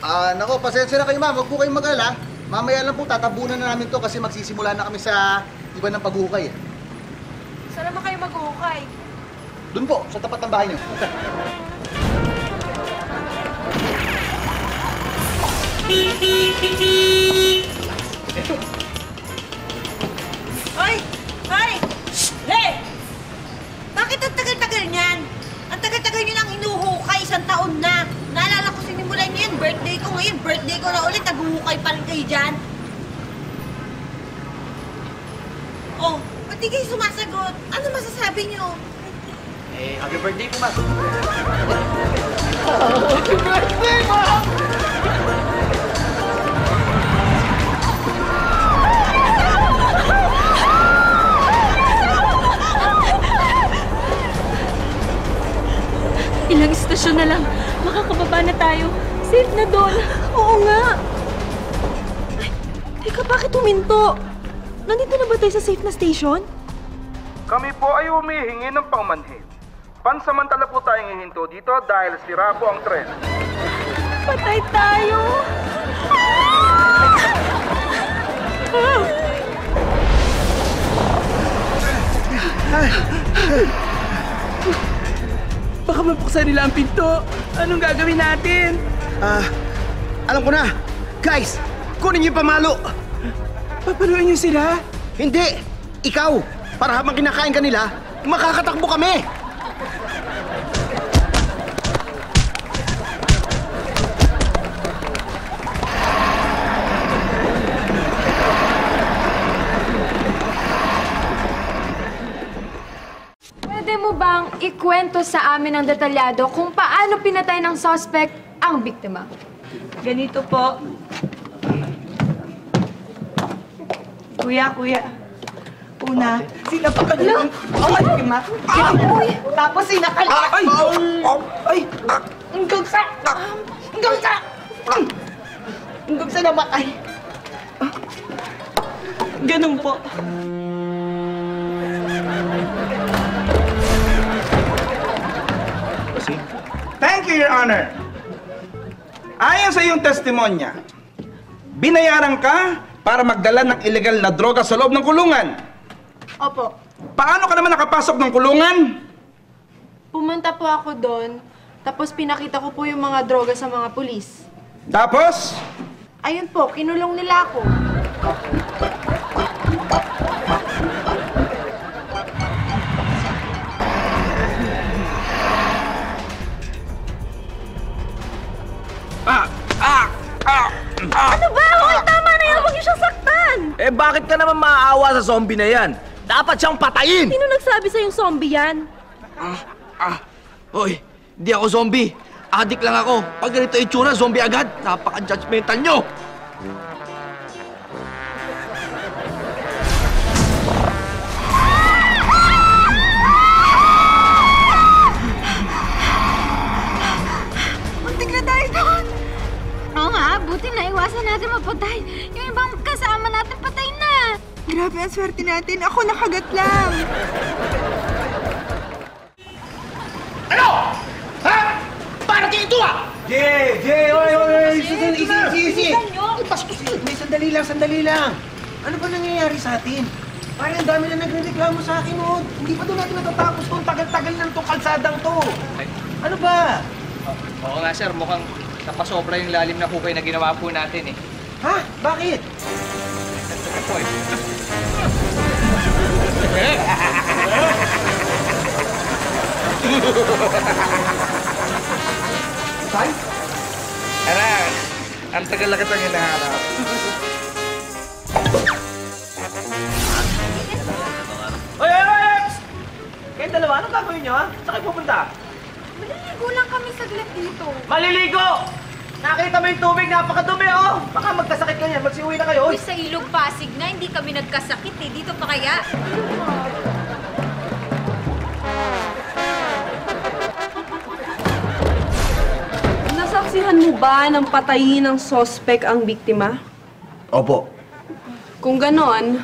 Nako, pasensya na kayo ma'am. Huwag po kayong mag-alala. Mamaya lang po, tatabunan na namin to kasi magsisimula na kami sa iba ng paghuhukay. Saan naman kayo maghuhukay? Doon po, sa tapat ng bahay niyo. Hoy! Hoy! Hey! Bakit ang tagal-tagal niyan? Ang tagal-tagal niyo nang hinuhukay, isang taon na. Naalala ko sinimulan niyo yan, birthday ko ngayon. Birthday ko na ulit, naghuhukay pa rin kayo dyan. Oh, ba't di kayo sumasagot? Ano masasabi niyo? Happy birthday po, ma'am. Happy birthday, ma'am! Ilang istasyon na lang. Makakababa na tayo. Safe na doon. Oo nga. Ay, teka, bakit huminto? Nandito na ba tayo sa safe na station? Kami po ay humihingi ng pangmanhid. Pansamantala po tayong hihinto dito dahil sira po ang tren. Patay tayo! Baka mapuksan nila ang pinto. Anong gagawin natin? Alam ko na. Guys, kunin niyo yung pamalo. Papaluin niyo sila? Hindi! Ikaw! Para habang kinakain ka nila, makakatakbo kami! Pwede mo bang ikwento sa amin ng detalyado kung paano pinatay ng suspect ang biktima? Ganito po. Kuya. Una, sinapakan niyo ang biktima. Tapos sinakala. Hanggang sa namatay. Ganun po. Thank you, Your Honor. Ayon sa iyong testimonya, binayaran ka para magdala ng ilegal na droga sa loob ng kulungan. Opo. Paano ka naman nakapasok ng kulungan? Pumunta po ako doon, tapos pinakita ko po yung mga droga sa mga pulis. Tapos? Ayun po, kinulong nila ako. Ano ba? Okay, tama na yan! Huwag niyo siyang saktan! Bakit ka naman maaawa sa zombie na yan? Dapat siyang patayin! Sino nagsabi sa'yong zombie yan? Hoy, di ako zombie. Adik lang ako. Pag ganito itsura, zombie agad. Napaka-judgmental nyo! Muntik na tayo doon! Oo nga, buti na iwasan natin mapatay. Yung ibang kasama natin patay na. Grabe ang swerte natin. Ako nakagat lang. Ano? Ha? Para dito ah! Jay! Oy! Easy! Sandali lang. Ano ba nangyayari sa atin? Parang ang dami na nagre-reklamo sa akin, oh. Hindi pa doon natin natatapos itong tagal-tagal na itong kalsadang to. Ano ba? Oo nga sir, mukhang napasobra yung lalim na hukay na ginawa po natin eh. Ha? Bakit? Ito po eh. Tay? Tara, ang tagal na kitang hinahanap. Oy! Kayong dalawa, anong gagawin nyo, ha? Saan kayo pupunta? Maliligo lang kami saglit dito. Maliligo! Nakita mo yung tubig, napakadumi, oh! Baka magkasakit ka yan, magsiuwi na kayo. Uy, sa Ilog Pasig na, hindi kami nagkasakit eh. Dito pa kaya? Nasaksihan mo ba ng patayin ng suspect ang biktima? Opo. Kung ganon,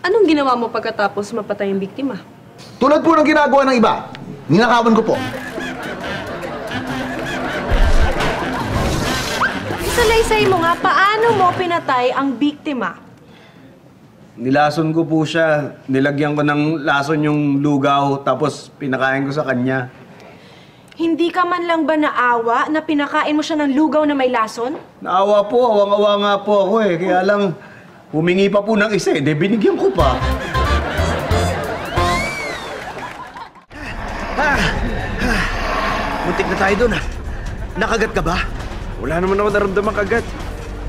anong ginawa mo pagkatapos mapatay ang biktima? Tulad po ng ginagawa ng iba, ninakawan ko po. salaysay mo nga, paano mo pinatay ang biktima? Nilason ko po siya. Nilagyan ko ng lason yung lugaw, tapos pinakain ko sa kanya. Hindi ka man lang ba naawa na pinakain mo siya ng lugaw na may lason? Naawa po, awang-awa nga po ako eh. Kaya lang, humingi pa po ng isa eh, de binigyan ko pa. Muntik na tayo doon, Nakagat ka ba? Wala naman ako naramdaman kagat.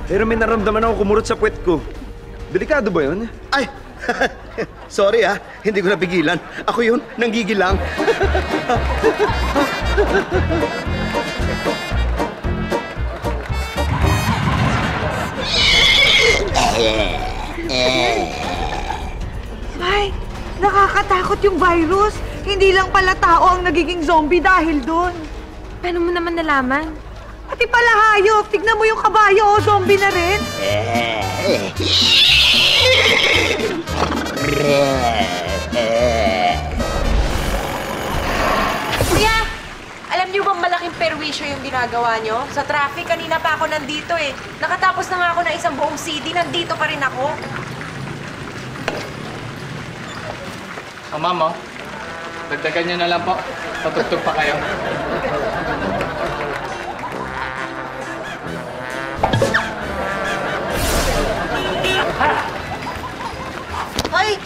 Pero may naramdaman ako kumurot sa puwet ko. Delikado ba yun? Ay! Sorry hindi ko napigilan. Ako yun, nanggigilang. Ay, nakakatakot yung virus. Hindi lang pala tao ang nagiging zombie dahil doon. Paano mo naman nalaman? Pati pala hayop. Tignan mo yung kabayo, zombie na rin. Kuya, alam niyo bang malaking perwisyo yung ginagawa niyo? Sa traffic, kanina pa ako nandito eh. Nakatapos na nga ako ng isang buong CD, nandito pa rin ako. Ma'am, dagdagan nyo na lang po. Patugtog pa kayo. Hoy!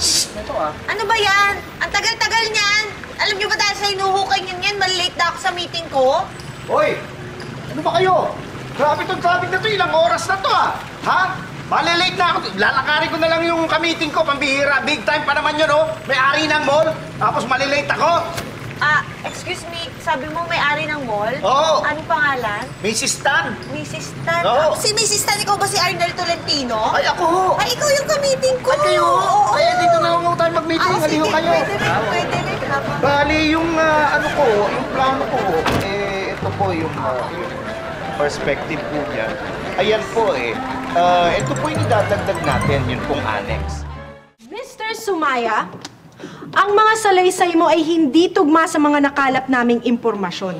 Ano ba yan? Ang tagal-tagal niyan. Alam niyo ba dahil sa inuhukay niyan yan, malilate na ako sa meeting ko? Hoy! Ano ba kayo? Grabe tong traffic na to, ilang oras na to Ha? Malilate na ako. Lalakarin ko na lang yung kamiting ko, pambihira. Big time pa naman yun, May-ari ng mall. Tapos malilate ako. Excuse me, sabi mo may-ari ng mall? Oo. Anong pangalan? Mrs. Tan. Mrs. Tan? Oo. Si Mrs. Tan, ikaw ba si Arnel Tolentino? Ay, ako ho. Ay, ikaw yung ka-meeting ko. Ay, kayo ho. Oo. Ay, dito na lang tayo mag-meeting. Sige, Haliho kayo. pwede rin. Bali, yung yung plano ko, ito po yung perspective po niya. Ayan po ito po yung idadagdag natin, yun pong annex. Mr. Sumaya, ang mga salaysay mo ay hindi tugma sa mga nakalap naming impormasyon.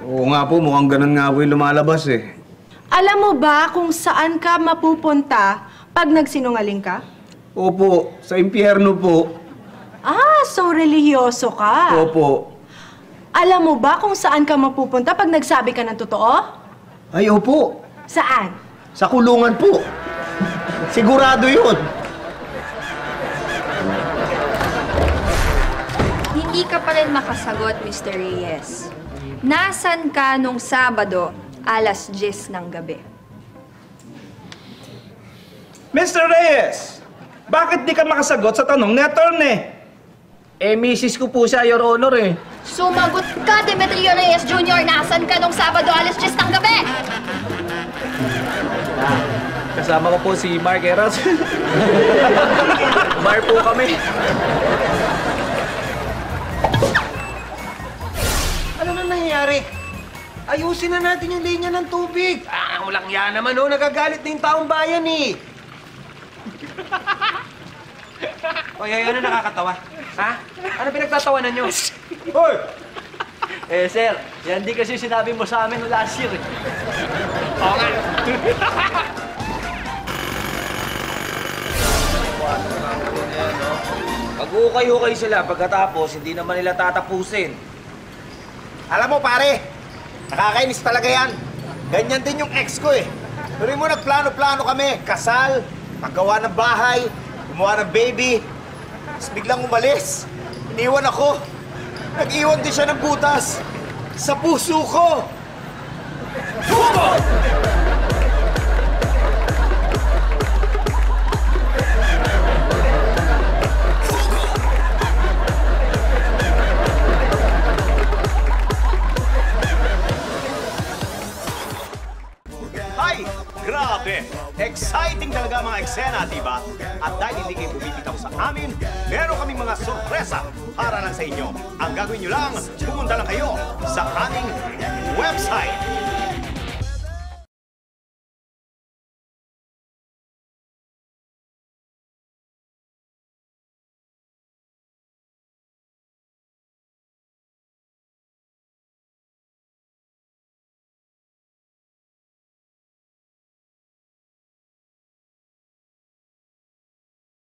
Oo nga po, mukhang ganun nga po yung lumalabas eh. Alam mo ba kung saan ka mapupunta pag nagsinungaling ka? Opo, sa impyerno po. So relihiyoso ka. Opo. Alam mo ba kung saan ka mapupunta pag nagsabi ka ng totoo? Ay, opo. Saan? Sa kulungan po. Sigurado yun. Hindi ka pa rin makasagot, Mr. Reyes. Nasaan ka nung Sabado, alas 10 ng gabi? Mr. Reyes, bakit di ka makasagot sa tanong ni Atty. Misis ko po siya, Your Honor Sumagot ka, Demetrio Reyes Jr. Nasaan ka nung Sabado, alas 10 ng gabi? Kasama ko po si Mark Eras. Mark po kami. Ano na nangyayari? Ayusin na natin yung linya ng tubig. Walang yan naman, Nagagalit na yung taong bayan, eh. Oy, ano nakakatawa? Ano pinagtatawanan nyo? Hoy! Sir, yan di kasi sinabi mo sa amin last year eh. Oo nga. Mag-ukay-ukay sila pagkatapos, hindi naman nila tatapusin. Alam mo, pare, nakakainis talaga yan. Ganyan din yung ex ko, Tuloy mo, nagplano-plano kami. Kasal, paggawa ng bahay, gumawa ng baby. Tapos biglang umalis. Iniwan ako. Nag-iwan din siya ng butas sa puso ko. Ay, grabe! Exciting talaga mga eksena, di ba? At dahil hindi kayo bumibitaw sa amin, meron kaming mga sorpresa para lang sa inyo. Ang gagawin nyo lang, pumunta lang kayo sa aming website.